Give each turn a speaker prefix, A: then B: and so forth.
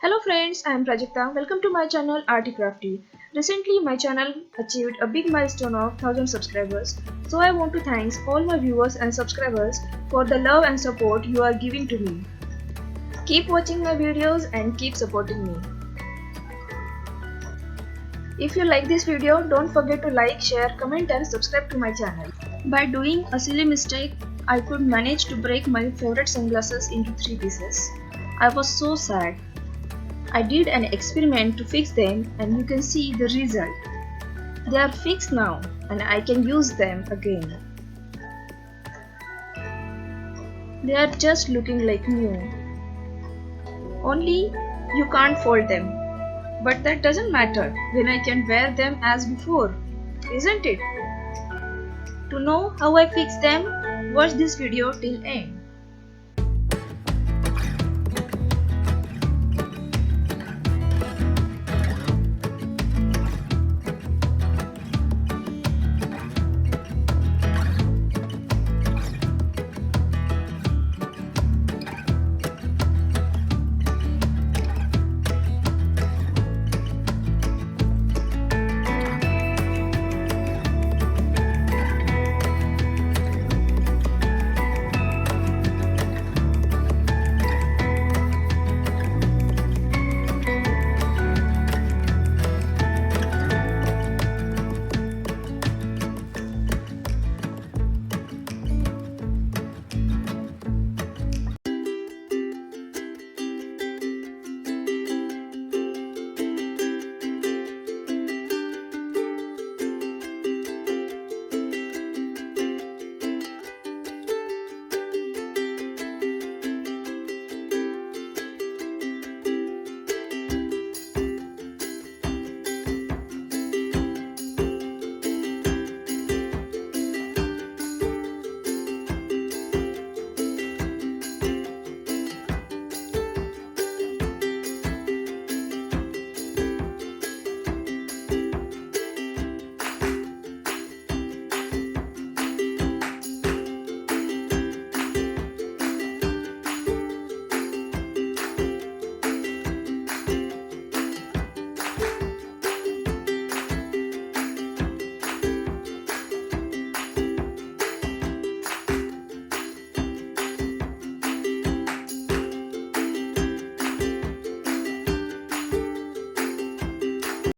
A: Hello friends, I am Prajakta. Welcome to my channel Articrafty. Recently my channel achieved a big milestone of 1000 subscribers. So I want to thank all my viewers and subscribers for the love and support you are giving to me. Keep watching my videos and keep supporting me. If you like this video, don't forget to like, share, comment and subscribe to my channel. By doing a silly mistake, I could manage to break my favorite sunglasses into 3 pieces. I was so sad. I did an experiment to fix them and you can see the result. They are fixed now and I can use them again. They are just looking like new. Only you can't fold them. But that doesn't matter when I can wear them as before, isn't it? To know how I fix them, watch this video till end.